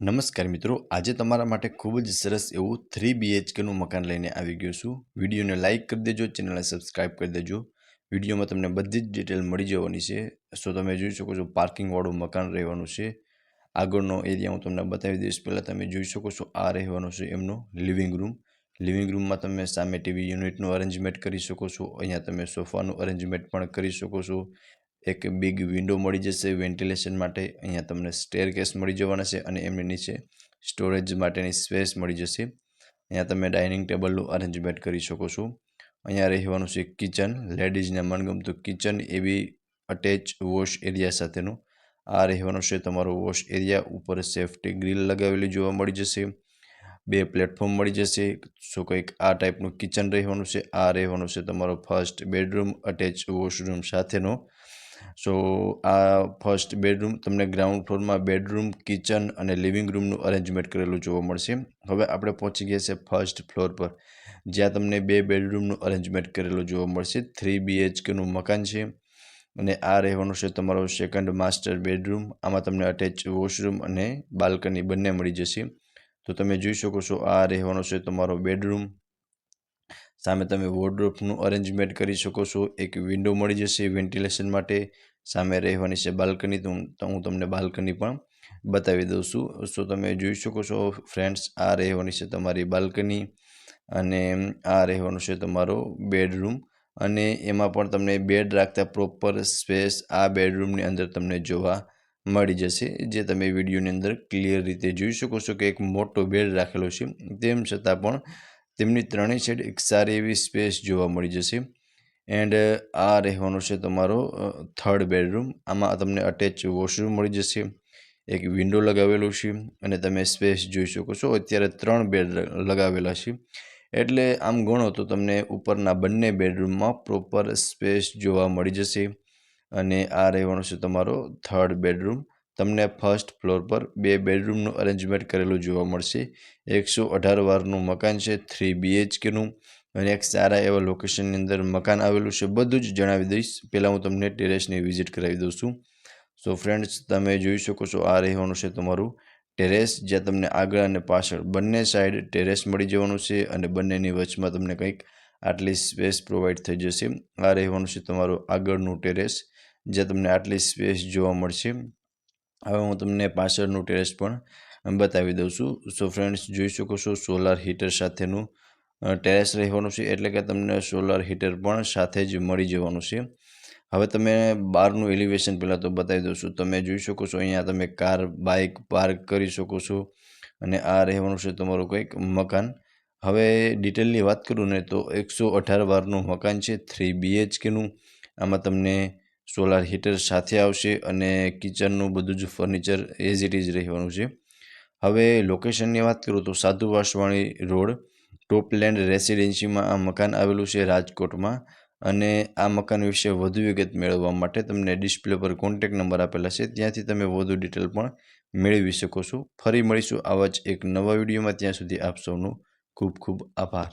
નમસ્કાર મિત્રો, આજે તમારા માટે ખૂબ જ સરસ એવું 3 BHKનું મકાન લઈને આવી ગયો છું। વિડીયોને લાઇક કરી દેજો, ચેનલને સબસ્ક્રાઇબ કરી દેજો। વિડીયોમાં તમને બધી જ ડિટેલ મળી જવાની છે। સો તમે જોઈ શકો છો પાર્કિંગવાળું મકાન રહેવાનું છે। આગળનો એરિયા હું તમને બતાવી દઈશ। પહેલાં તમે જોઈ શકો છો આ રહેવાનો છે એમનો લિવિંગ રૂમ। લિવિંગ રૂમમાં તમે સામે ટીવી યુનિટનું અરેન્જમેન્ટ કરી શકો છો। અહીંયા તમે સોફાનું અરેન્જમેન્ટ પણ કરી શકો છો। એક બિગ વિન્ડો મળી જશે વેન્ટિલેશન માટે। અહીંયા તમને સ્ટેરકેસ મળી જવાના છે અને એમની નીચે સ્ટોરેજ માટેની સ્પેસ મળી જશે। અહીંયા તમે ડાઇનિંગ ટેબલનું અરેન્જમેન્ટ કરી શકો છો। અહીંયા રહેવાનું છે કિચન, લેડીઝને મનગમતું કિચન એવી અટેચ વોશ એરિયા સાથેનું। આ રહેવાનો છે તમારો વોશ એરિયા। ઉપર સેફ્ટી ગ્રીલ લગાવેલી જોવા મળી જશે। 2 પ્લેટફોર્મ મળી જશે। સો કંઈક આ ટાઈપનું કિચન રહેવાનું છે। આ રહેવાનું છે તમારો ફર્સ્ટ બેડરૂમ અટેચ વોશરૂમ સાથેનો। સો આ ફર્સ્ટ બેડરૂમ તમને ગ્રાઉન્ડ ફ્લોરમાં બેડરૂમ, કિચન અને લિવિંગ રૂમનું અરેન્જમેન્ટ કરેલું જોવા મળશે। હવે આપણે પહોંચી ગયા છે ફર્સ્ટ ફ્લોર પર, જ્યાં તમને 2 બેડરૂમનું અરેન્જમેન્ટ કરેલું જોવા મળશે। 3 BHKનું મકાન છે અને આ રહેવાનું છે તમારો સેકન્ડ માસ્ટર બેડરૂમ। આમાં તમને અટેચ વોશરૂમ અને બાલ્કની બંને મળી જશે। તો તમે જોઈ શકો છો આ રહેવાનો છે તમારો બેડરૂમ। સામે તમે વોર્ડરોબનું અરેન્જમેન્ટ કરી શકો છો। એક વિન્ડો મળી જશે વેન્ટિલેશન માટે। સામે રહેવાની છે બાલ્કની, તો હું તમને બાલ્કની પણ બતાવી દઉં છું। સો તમે જોઈ શકો છો ફ્રેન્ડ્સ, આ રહેવાની છે તમારી બાલ્કની અને આ રહેવાનું છે તમારો બેડરૂમ। અને એમાં પણ તમને બેડ રાખતા પ્રોપર સ્પેસ આ બેડરૂમની અંદર તમને જોવા મળી જશે, જે તમે વિડીયોની અંદર ક્લિયર રીતે જોઈ શકો છો કે એક મોટો બેડ રાખેલો છે। તેમ છતાં પણ તેમની ત્રણેય સાઈડ એક સારી એવી સ્પેસ જોવા મળી જશે। એન્ડ આ રહેવાનો છે તમારો થર્ડ બેડરૂમ। આમાં તમને અટેચ વોશરૂમ મળી જશે, એક વિન્ડો લગાવેલું છે અને તમે સ્પેસ જોઈ શકો છો। અત્યારે 3 બેડ લગાવેલા છે, એટલે આમ ગણો તો તમને ઉપરના બંને બેડરૂમમાં પ્રોપર સ્પેસ જોવા મળી જશે। અને આ રહેવાનો છે તમારો થર્ડ બેડરૂમ। તમને ફર્સ્ટ ફ્લોર પર 2 બેડરૂમનું અરેન્જમેન્ટ કરેલું જોવા મળશે। 118 વારનું મકાન છે, 3 BHKનું અને એક સારા એવા લોકેશનની અંદર મકાન આવેલું છે। બધું જ જણાવી દઈશ, પહેલાં હું તમને ટેરેસની વિઝિટ કરાવી દઉં છું। સો ફ્રેન્ડ્સ, તમે જોઈ શકો છો આ રહેવાનું છે તમારું ટેરેસ, જ્યાં તમને આગળ અને પાછળ બંને સાઈડ ટેરેસ મળી જવાનું છે અને બંનેની વચમાં તમને કંઈક આટલી સ્પેસ પ્રોવાઈડ થઈ જશે। આ રહેવાનું છે તમારું આગળનું ટેરેસ, જ્યાં તમને આટલી સ્પેસ જોવા મળશે। હવે હું તમને પાછળનું ટેરેસ પણ બતાવી દઉં છું। સો ફ્રેન્ડ્સ, જોઈ શકો છો સોલાર હીટર સાથેનું ટેરેસ રહેવાનું છે, એટલે કે તમને સોલાર હીટર પણ સાથે જ મળી જવાનું છે। હવે તમે બહારનું એલિવેશન પહેલાં તો બતાવી દઉં છું। તમે જોઈ શકો છો અહીંયા તમે કાર, બાઇક પાર્ક કરી શકો છો અને આ રહેવાનું છે તમારું કંઈક મકાન। હવે ડિટેલની વાત કરું ને તો 118 વારનું મકાન છે, 3 BHKનું। આમાં તમને સોલાર હીટર સાથે આવશે અને કિચનનું બધું જ ફર્નિચર એઝ ઇટ ઇઝ રહેવાનું છે। હવે લોકેશનની વાત કરું તો સાધુ વાસવાણી રોડ, ટોપલેન્ડ રેસિડેન્સીમાં આ મકાન આવેલું છે રાજકોટમાં। અને આ મકાન વિશે વધુ વિગત મેળવવા માટે તમને ડિસ્પ્લે પર કોન્ટેક્ટ નંબર આપેલા છે, ત્યાંથી તમે વધુ ડિટેલ પણ મેળવી શકો છો। ફરી મળીશું આવા જ એક નવા વિડીયોમાં, ત્યાં સુધી આપ સૌનો ખૂબ ખૂબ આભાર।